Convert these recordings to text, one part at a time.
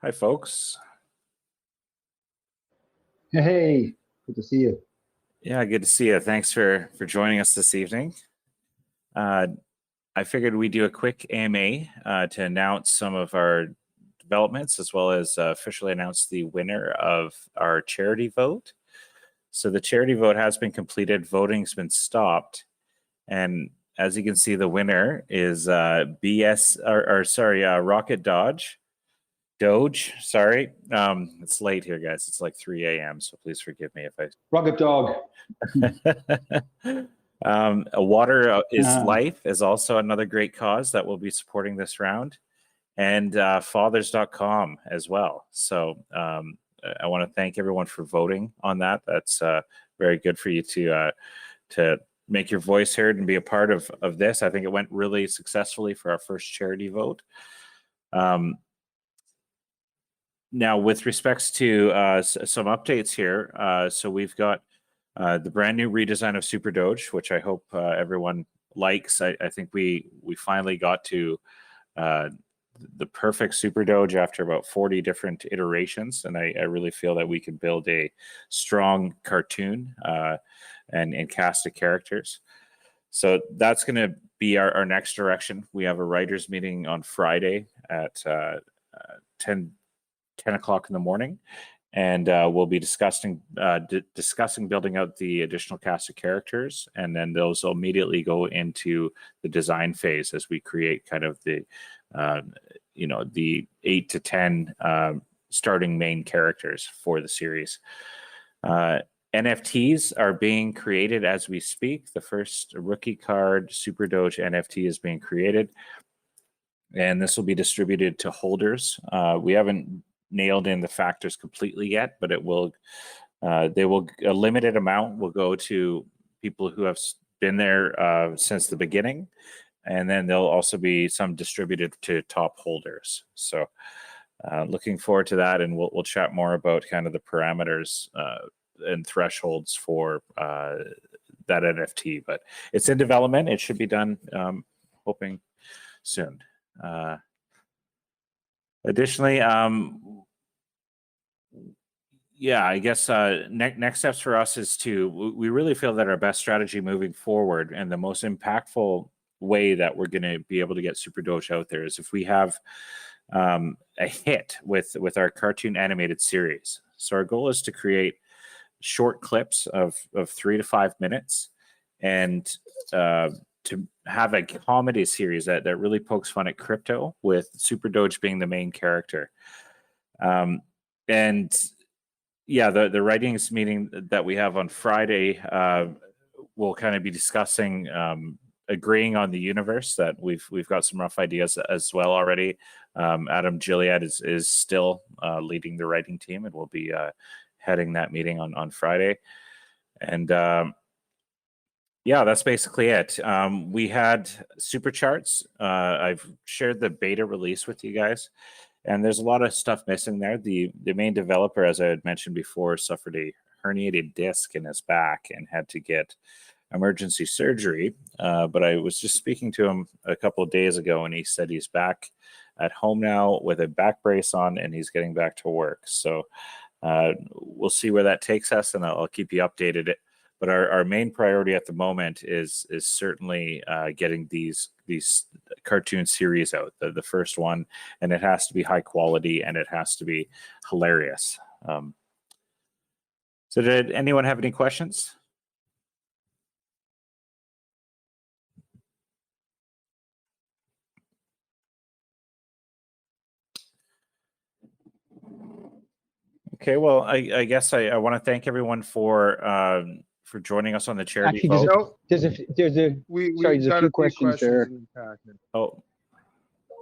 Hi, folks. Hey, good to see you. Yeah, good to see you. Thanks for joining us this evening. I figured we'd do a quick AMA to announce some of our developments, as well as officially announce the winner of our charity vote. So the charity vote has been completed. Voting's been stopped, and as you can see, the winner is Rocket Doge. Sorry, it's late here, guys. It's like 3 a.m. So please forgive me if I. Rocket Dog. Water is Life is also another great cause that will be supporting this round, and fathers.com as well. So I want to thank everyone for voting on that. That's very good for you to make your voice heard and be a part of this. I think it went really successfully for our first charity vote. Now, with respects to some updates here, so we've got the brand new redesign of SuperDoge, which I hope everyone likes. I think we finally got to the perfect SuperDoge after about 40 different iterations, and I really feel that we can build a strong cartoon and cast of characters. So that's going to be our next direction. We have a writers meeting on Friday at 10 o'clock in the morning, and we'll be discussing building out the additional cast of characters, and then those will immediately go into the design phase as we create kind of the the 8 to 10 starting main characters for the series. NFTs are being created as we speak. The first rookie card SuperDoge NFT is being created, and this will be distributed to holders. We haven't nailed in the factors completely yet, but it will. A limited amount will go to people who have been there since the beginning, and then there'll also be some distributed to top holders. So, looking forward to that, and we'll chat more about kind of the parameters and thresholds for that NFT. But it's in development. It should be done, hoping soon. Additionally, yeah, I guess next steps for us is we really feel that our best strategy moving forward and the most impactful way that we're going to be able to get SuperDoge out there is if we have a hit with our cartoon animated series. So our goal is to create short clips of 3 to 5 minutes, and to have a comedy series that really pokes fun at crypto, with SuperDoge being the main character. And yeah, the writings meeting that we have on Friday, we'll kind of be discussing agreeing on the universe. That we've got some rough ideas as well already. Adam Gilad is still leading the writing team, and will be heading that meeting on Friday. And yeah, that's basically it. We had super charts. I've shared the beta release with you guys, and there's a lot of stuff missing there. The main developer, as I had mentioned before, suffered a herniated disc in his back and had to get emergency surgery. But I was just speaking to him a couple of days ago, and he said he's back at home now with a back brace on, and he's getting back to work. So we'll see where that takes us, and I'll keep you updated. But our main priority at the moment is certainly getting these cartoon series out, the first one, and it has to be high quality, and it has to be hilarious. So did anyone have any questions? Okay, well, I guess I want to thank everyone for joining us on the charity Actually, vote. there's a few questions there. Oh,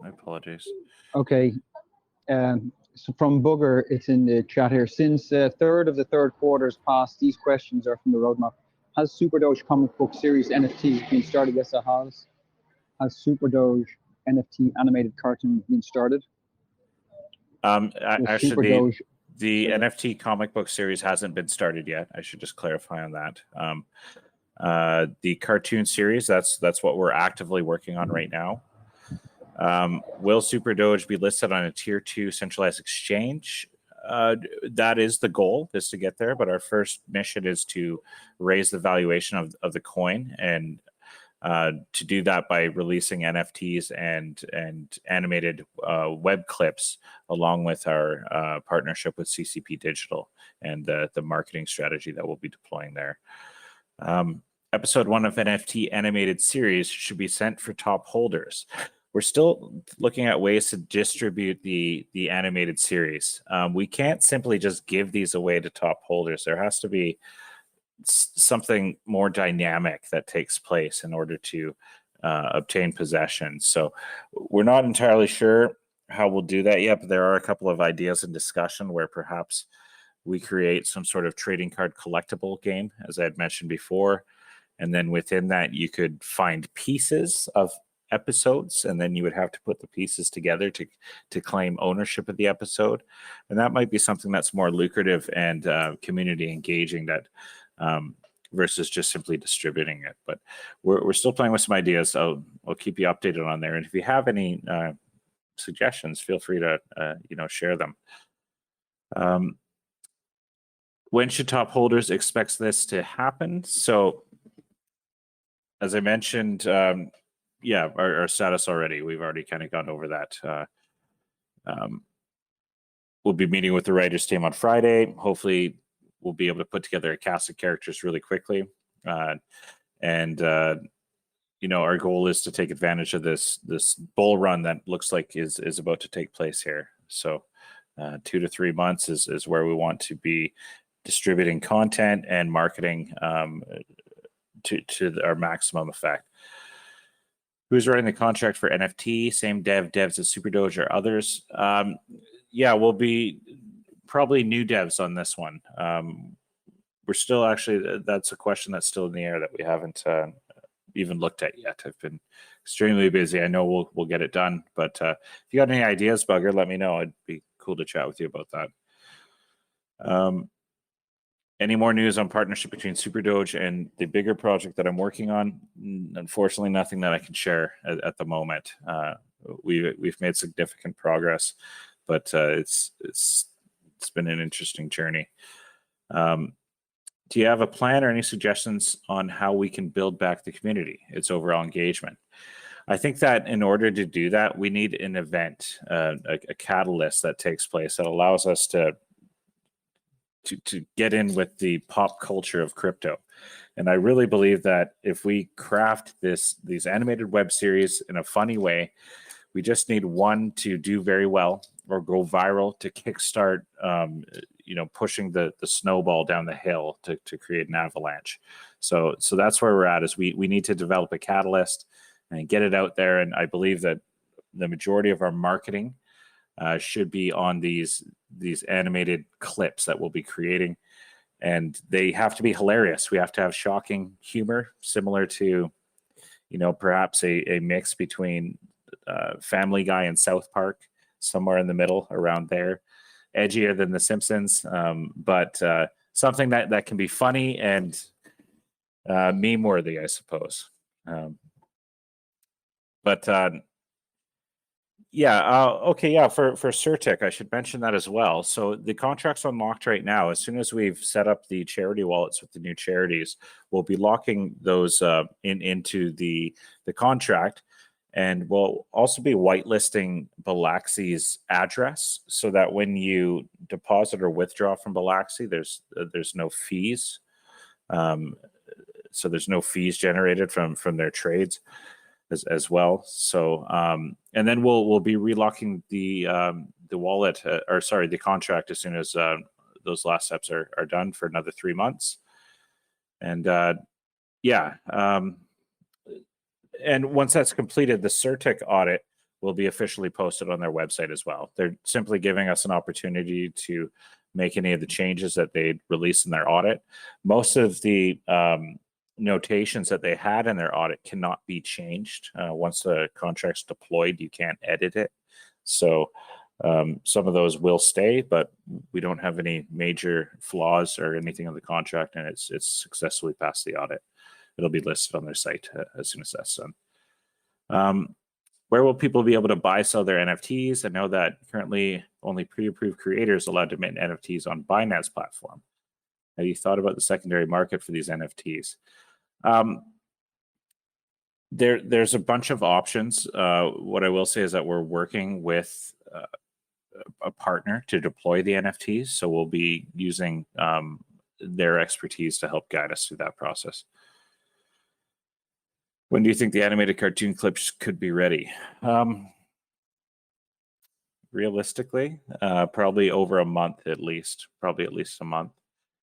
my apologies. Okay, so from Booger, it's in the chat here. Since a third of the third quarter has passed, these questions are from the roadmap. Has SuperDoge comic book series NFT been started? Yes, it has. Has SuperDoge NFT animated cartoon been started? Actually, the NFT comic book series hasn't been started yet. I should just clarify on that. The cartoon series, that's what we're actively working on right now. Will SuperDoge be listed on a tier 2 centralized exchange? That is the goal, is to get there, but our first mission is to raise the valuation of the coin, and to do that by releasing NFTs and animated web clips, along with our partnership with CCP Digital and the marketing strategy that we'll be deploying there. Episode 1 of NFT Animated series should be sent for top holders. We're still looking at ways to distribute the animated series. We can't simply just give these away to top holders. There has to be something more dynamic that takes place in order to obtain possession. So we're not entirely sure how we'll do that yet, but there are a couple of ideas in discussion where perhaps we create some sort of trading card collectible game, as I had mentioned before. And then within that, you could find pieces of episodes, and then you would have to put the pieces together to claim ownership of the episode. And that might be something that's more lucrative and community engaging, that versus just simply distributing it. But we're still playing with some ideas. So I'll keep you updated on there. And if you have any suggestions, feel free to share them. When should top holders expect this to happen? So as I mentioned, our status already. We've already kind of gone over that. We'll be meeting with the writers team on Friday. Hopefully, we'll be able to put together a cast of characters really quickly. Our goal is to take advantage of this bull run that looks like is about to take place here. So 2 to 3 months is where we want to be distributing content and marketing to our maximum effect. Who's writing the contract for NFT? Same devs at SuperDoge or others? We'll be probably new devs on this one. We're still that's a question that's still in the air that we haven't even looked at yet. I've been extremely busy. I know we'll get it done, but if you got any ideas, Bugger, let me know. It'd be cool to chat with you about that. Any more news on partnership between SuperDoge and the bigger project that I'm working on? Unfortunately, nothing that I can share at the moment. We've made significant progress, but it's been an interesting journey. Do you have a plan or any suggestions on how we can build back the community, its overall engagement? I think that in order to do that, we need an event, a catalyst that takes place that allows us to get in with the pop culture of crypto. And I really believe that if we craft these animated web series in a funny way, we just need one to do very well or go viral to kickstart, pushing the snowball down the hill to create an avalanche. So that's where we're at, is we need to develop a catalyst and get it out there. And I believe that the majority of our marketing should be on these animated clips that we'll be creating, and they have to be hilarious. We have to have shocking humor, similar to, perhaps a mix between Family Guy and South Park, somewhere in the middle around there. Edgier than The Simpsons, but something that can be funny and meme worthy, I suppose. For Surtek, I should mention that as well. So the contract's unlocked right now. As soon as we've set up the charity wallets with the new charities, we'll be locking those into the contract, and we'll also be whitelisting Bilaxi's address so that when you deposit or withdraw from Bilaxi, there's no fees. So there's no fees generated from their trades as well. So and then we'll be relocking the wallet, the contract, as soon as those last steps are done, for another 3 months. And and once that's completed, the Surtek audit will be officially posted on their website as well. They're simply giving us an opportunity to make any of the changes that they released in their audit. Most of the notations that they had in their audit cannot be changed. Once the contract's deployed, you can't edit it. So some of those will stay, but we don't have any major flaws or anything on the contract, and it's successfully passed the audit. It'll be listed on their site as soon as that's done. Where will people be able to buy, sell their NFTs? I know that currently only pre-approved creators allowed to mint NFTs on Binance platform. Have you thought about the secondary market for these NFTs? There's a bunch of options. What I will say is that we're working with a partner to deploy the NFTs, so we'll be using their expertise to help guide us through that process. When do you think the animated cartoon clips could be ready? Realistically, probably over a month at least. Probably at least a month.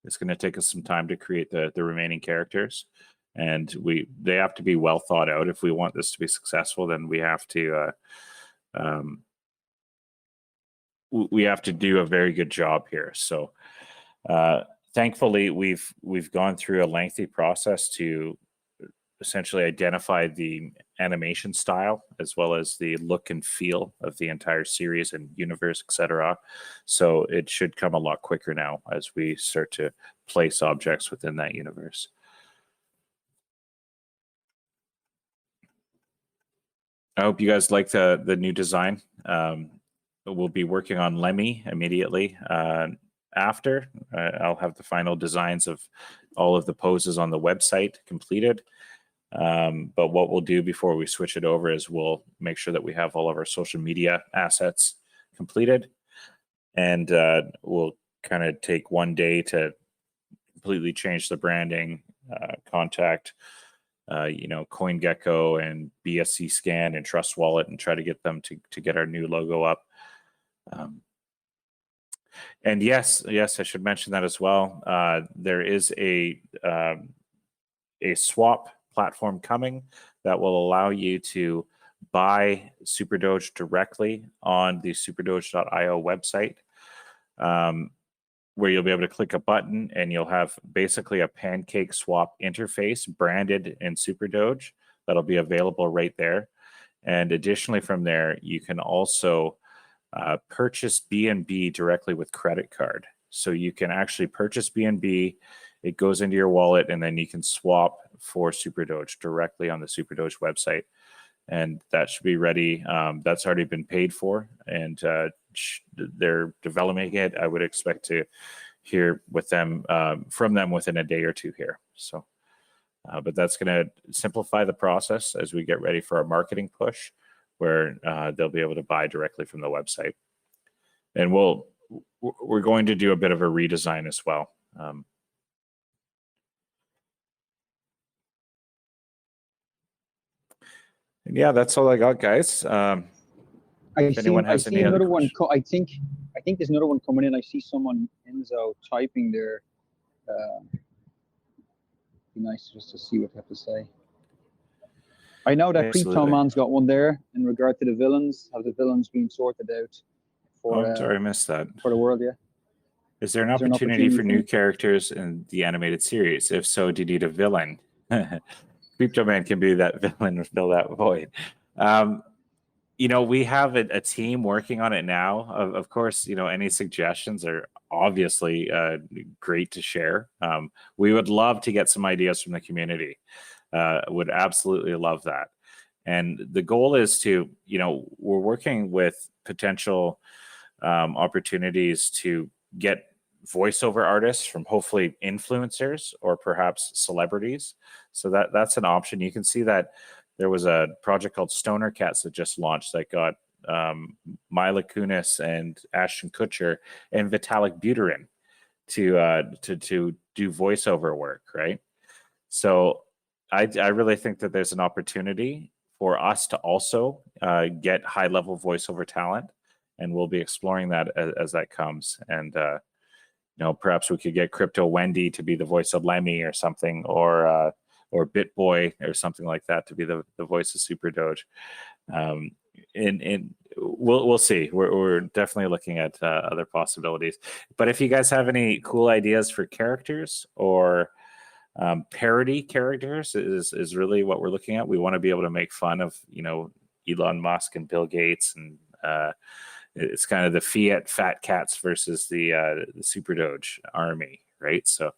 It's going to take us some time to create the remaining characters, and they have to be well thought out. If we want this to be successful, then we have to do a very good job here. So thankfully, we've gone through a lengthy process to essentially identify the animation style as well as the look and feel of the entire series and universe, etc. So it should come a lot quicker now as we start to place objects within that universe. I hope you guys like the new design. We'll be working on Lemmy immediately after. I'll have the final designs of all of the poses on the website completed. But what we'll do before we switch it over is we'll make sure that we have all of our social media assets completed, and we'll kind of take one day to completely change the branding, contact CoinGecko and BSC Scan and Trust Wallet, and try to get them to get our new logo up. And yes, I should mention that as well. There is a swap platform coming that will allow you to buy SuperDoge directly on the superdoge.io website, where you'll be able to click a button and you'll have basically a pancake swap interface branded in SuperDoge that'll be available right there. And additionally from there, you can also purchase BNB directly with credit card. So you can actually purchase BNB, it goes into your wallet, and then you can swap for SuperDoge directly on the SuperDoge website. And that should be ready. That's already been paid for, and they're developing it. I would expect to hear from them within a day or two here. So, but that's going to simplify the process as we get ready for our marketing push, where they'll be able to buy directly from the website. And we're going to do a bit of a redesign as well. And yeah, that's all I got, guys. I see another one. I think there's another one coming in. I see someone, Enzo, typing there. Be nice just to see what they have to say. I know that Crypto Man's got one there in regard to the villains. Have the villains been sorted out? I'm sorry, I missed that. For the world, yeah. Is there an opportunity for new characters in the animated series? If so, do you need a villain? Crypto Man can be that villain or fill that void. We have a team working on it now. Of course, any suggestions are obviously great to share. We would love to get some ideas from the community. Would absolutely love that. And the goal is to, we're working with potential opportunities to get voiceover artists from hopefully influencers or perhaps celebrities. So that's an option. You can see that there was a project called Stoner Cats that just launched that got Mila Kunis and Ashton Kutcher and Vitalik Buterin to do voiceover work, right? So I really think that there's an opportunity for us to also get high-level voiceover talent, and we'll be exploring that as that comes. And perhaps we could get Crypto Wendy to be the voice of Lemmy or something, or BitBoy or something like that to be the voice of SuperDoge. And we'll see. We're definitely looking at other possibilities. But if you guys have any cool ideas for characters or parody characters, is really what we're looking at. We want to be able to make fun of Elon Musk and Bill Gates, and it's kind of the Fiat Fat Cats versus the SuperDoge army, right? So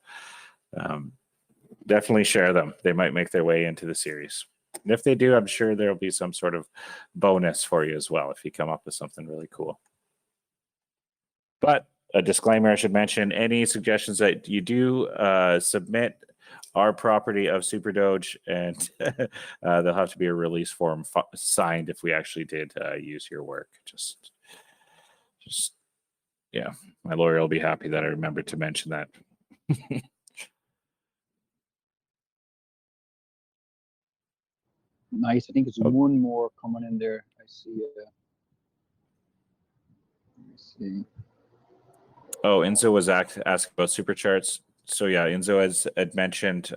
definitely share them. They might make their way into the series. And if they do, I'm sure there'll be some sort of bonus for you as well if you come up with something really cool. But a disclaimer I should mention, any suggestions that you do submit our property of SuperDoge, and there'll have to be a release form signed if we actually did use your work. Just yeah, my lawyer will be happy that I remembered to mention that. Nice. I think it's one more coming in there. I see. Let me see. Oh, Enzo was asking about super charts. So yeah, Enzo had mentioned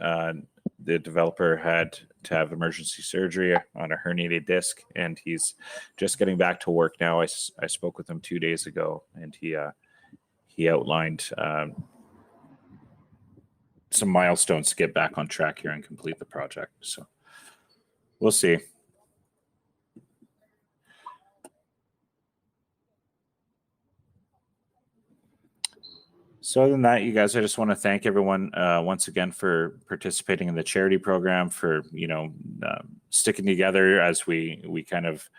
the developer had to have emergency surgery on a herniated disc, and he's just getting back to work now. I spoke with him 2 days ago, and he outlined some milestones to get back on track here and complete the project. So we'll see. So other than that, you guys, I just want to thank everyone once again for participating in the charity program, for sticking together as we kind of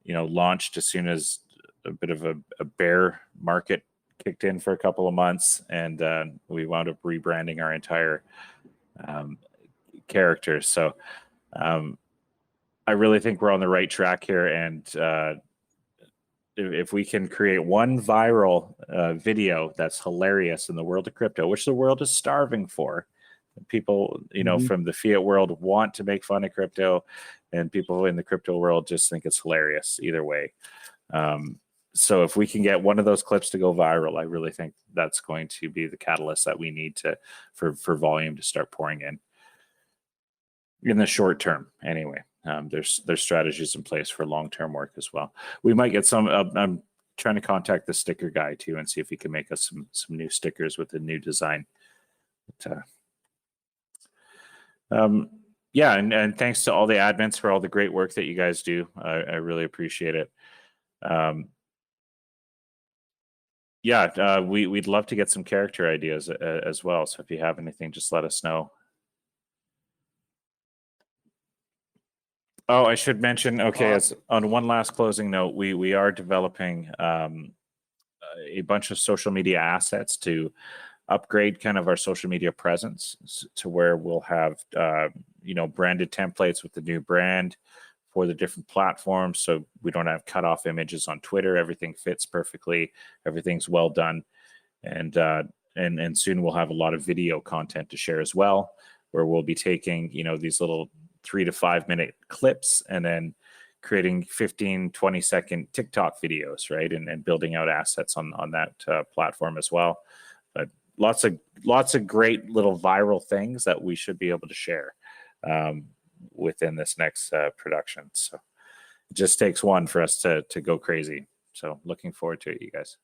launched as soon as a bit of a bear market kicked in for a couple of months, and we wound up rebranding our entire character. So I really think we're on the right track here, and if we can create one viral video that's hilarious in the world of crypto, which the world is starving for, people from the fiat world want to make fun of crypto, and people in the crypto world just think it's hilarious either way. So if we can get one of those clips to go viral, I really think that's going to be the catalyst that we need for volume to start pouring in the short term anyway. There's strategies in place for long-term work as well. We might get some. I'm trying to contact the sticker guy too and see if he can make us some new stickers with a new design. But, yeah, and thanks to all the admins for all the great work that you guys do. I really appreciate it. Yeah, we'd love to get some character ideas as well. So if you have anything, just let us know. Oh, I should mention, okay, as on one last closing note, we are developing a bunch of social media assets to upgrade kind of our social media presence to where we'll have branded templates with the new brand for the different platforms, so we don't have cut off images on Twitter. Everything fits perfectly, everything's well done, and soon we'll have a lot of video content to share as well, where we'll be taking these little 3 to 5 minute clips and then creating 15-20 second TikTok videos, right? And building out assets on that platform as well. But lots of great little viral things that we should be able to share within this next production. So it just takes one for us to go crazy. So looking forward to it, you guys.